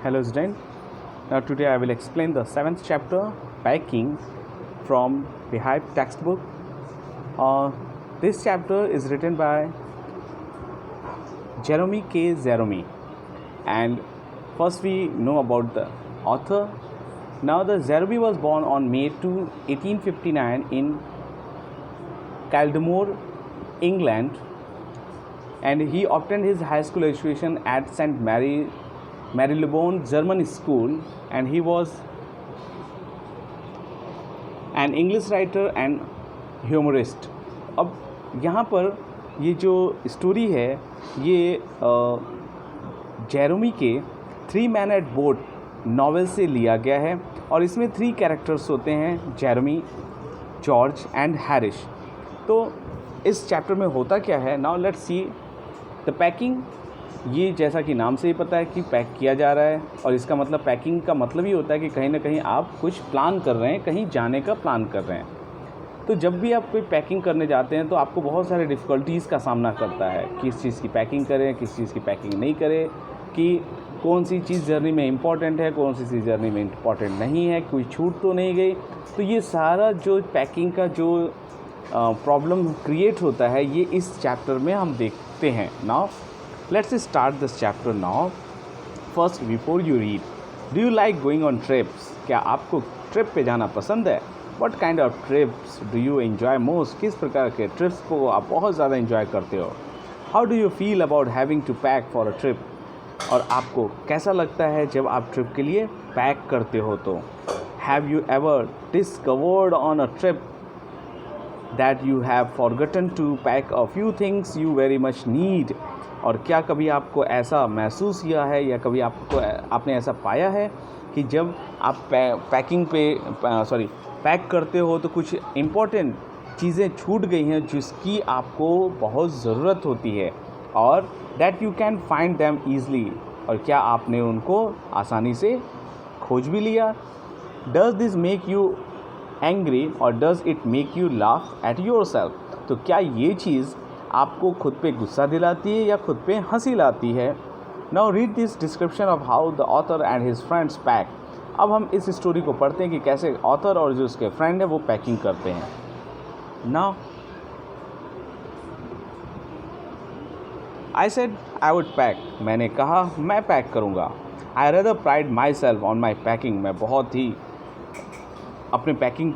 Hello student. Now today I will explain the 7th chapter packing from the Hype textbook. This chapter is written by Jeremy K. Zeromy, and first we know about the author. Now the Zeromy was born on May 2, 1859 in Caldmore, England, and he obtained his high school education at St. Marylebone German School, and he was an English writer and humorist. अब यहाँ पर ये जो story है ये जेरोमी के 3 man eight boat novel से लिया गया है, और इसमें 3 कैरेक्टर्स होते हैं, जेरोमी, जॉर्ज एंड हैरिस. तो इस चैप्टर में होता क्या है, now let's see the packing. ये जैसा कि नाम से ही पता है कि पैक किया जा रहा है, और इसका मतलब पैकिंग का मतलब ही होता है कि कहीं ना कहीं आप कुछ प्लान कर रहे हैं, कहीं जाने का प्लान कर रहे हैं. तो जब भी आप कोई पैकिंग करने जाते हैं तो आपको बहुत सारे डिफ़िकल्टीज़ का सामना करता है. किस चीज़ की पैकिंग करें, किस चीज़ की पैकिंग नहीं करें, कि कौन सी चीज़ जर्नी में इम्पॉर्टेंट है, कौन सी चीज़ जर्नी में इम्पॉर्टेंट नहीं है, कोई छूट तो नहीं गई. तो ये सारा जो पैकिंग का जो प्रॉब्लम क्रिएट होता है ये इस चैप्टर में हम देखते हैं. Now let's start this chapter now. First, before you read, do you like going on trips? क्या आपको ट्रिप पे जाना पसंद है? What kind of trips do you enjoy most? किस प्रकार के ट्रिप्स को आप बहुत ज़्यादा enjoy करते हो? How do you feel about having to pack for a trip? और आपको कैसा लगता है जब आप ट्रिप के लिए पैक करते हो तो? Have you ever discovered on a trip that you have forgotten to pack a few things you very much need? और क्या कभी आपको ऐसा महसूस किया है या कभी आपने ऐसा पाया है कि जब आप पैक करते हो तो कुछ इम्पोर्टेंट चीज़ें छूट गई हैं जिसकी आपको बहुत ज़रूरत होती है, और that you can find them easily, और क्या आपने उनको आसानी से खोज भी लिया? Does this make you angry और does it make you laugh at yourself? तो क्या ये चीज़ आपको खुद पे गुस्सा दिलाती है या खुद पे हंसी लाती है? Now read this description of how the author and his friends pack. अब हम इस स्टोरी को पढ़ते हैं कि कैसे ऑथर और जो उसके फ्रेंड है वो पैकिंग करते हैं. Now I said I would pack. मैंने कहा मैं पैक करूँगा. आई rather pride my self on my packing. मैं बहुत ही अपने पैकिंग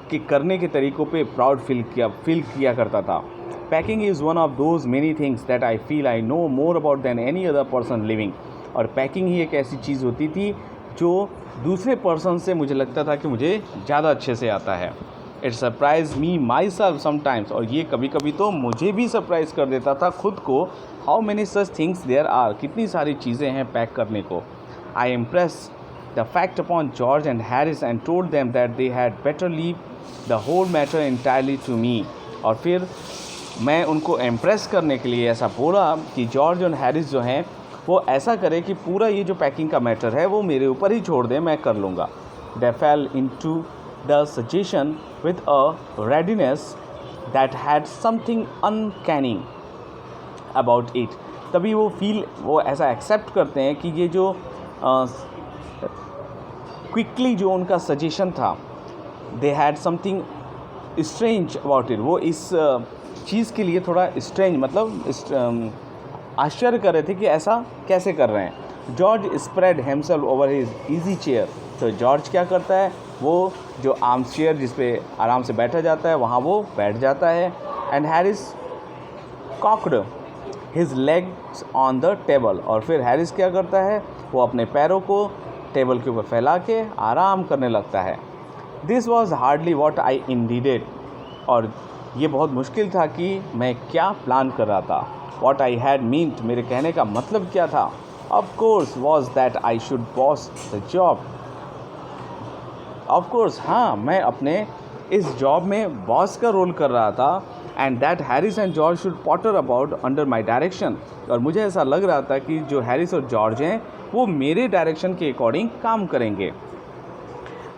के करने के तरीक़ों पे प्राउड फील किया करता था. Packing is one of those many things that I feel I know more about than any other person living. और पैकिंग ही एक ऐसी चीज़ होती थी जो दूसरे पर्सन से मुझे लगता था कि मुझे ज़्यादा अच्छे से आता है. It surprise me my self sometimes. और ये कभी कभी तो मुझे भी सरप्राइज कर देता था खुद को. How many such things there are. कितनी सारी चीज़ें हैं पैक करने को. I impress the fact upon George and Harris and told them that they had better leave the whole matter entirely to me. और फिर मैं उनको इम्प्रेस करने के लिए ऐसा बोला कि जॉर्ज और हैरिस जो हैं वो ऐसा करें कि पूरा ये जो पैकिंग का मैटर है वो मेरे ऊपर ही छोड़ दें, मैं कर लूँगा. They fell into the suggestion with a readiness that had something uncanny about it. तभी वो ऐसा एक्सेप्ट करते हैं कि ये जो क्विकली जो उनका सजेशन था, they had something strange about it. वो इस चीज़ के लिए थोड़ा स्ट्रेंज मतलब आश्चर्य कर रहे थे कि ऐसा कैसे कर रहे हैं. George spread himself over his easy chair. तो जॉर्ज क्या करता है, वो जो आर्म चेयर जिस पे आराम से बैठा जाता है वहाँ वो बैठ जाता है. And Harris cocked his legs on the table. और फिर हैरिस क्या करता है, वो अपने पैरों को टेबल के ऊपर फैला के आराम करने लगता है. This was hardly what I intended. और ये बहुत मुश्किल था कि मैं क्या प्लान कर रहा था. वॉट आई हैड मीन्ड, मेरे कहने का मतलब क्या था. Of course was that I should boss the job. Of course हाँ, मैं अपने इस जॉब में बॉस का रोल कर रहा था. And that Harris and George should Potter about under my direction. और मुझे ऐसा लग रहा था कि जो हैरिस और जॉर्ज हैं वो मेरे डायरेक्शन के अकॉर्डिंग काम करेंगे.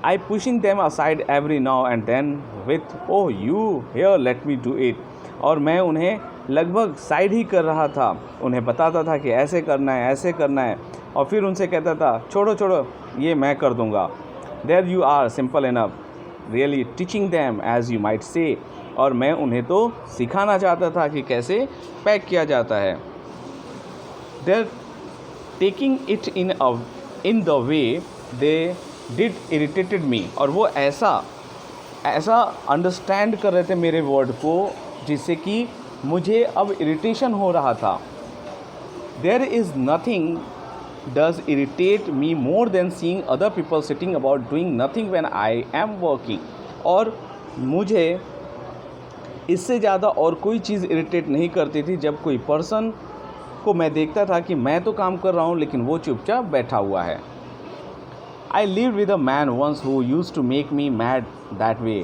I pushing them aside every now and then with, oh you here let me do it. और मैं उन्हें लगभग साइड ही कर रहा था, उन्हें बताता था कि ऐसे करना है, ऐसे करना है. और फिर उनसे कहता था छोड़ो छोड़ो ये मैं कर दूँगा। There you are simple enough really teaching them as you might say, और मैं उन्हें तो सिखाना चाहता था कि कैसे पैक किया जाता है। They're taking it in the way they did irritated me, और वो ऐसा अंडरस्टैंड कर रहे थे मेरे वर्ड को जिससे कि मुझे अब इरिटेशन हो रहा था। There is nothing does irritate me more than seeing other people sitting about doing nothing when I am working, और मुझे इससे ज़्यादा और कोई चीज़ इरिटेट नहीं करती थी जब कोई पर्सन को मैं देखता था कि मैं तो काम कर रहा हूँ लेकिन वो चुपचाप बैठा हुआ है। I live with a man once who use to make me mad that way,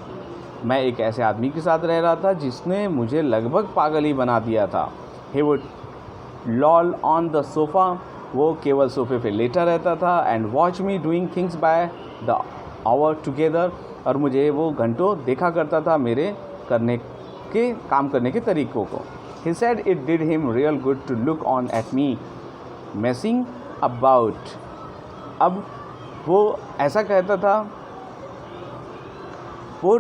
मैं एक ऐसे आदमी के साथ रह रहा था जिसने मुझे लगभग पागल ही बना दिया था। He would loll on the sofa, वो केवल सोफे पे लेटा रहता था, and watch me doing things by the hour together, और मुझे वो घंटों देखा करता था मेरे काम करने के तरीक़ों को। He said it did him real good to look on at me messing about, अब वो ऐसा कहता था, वो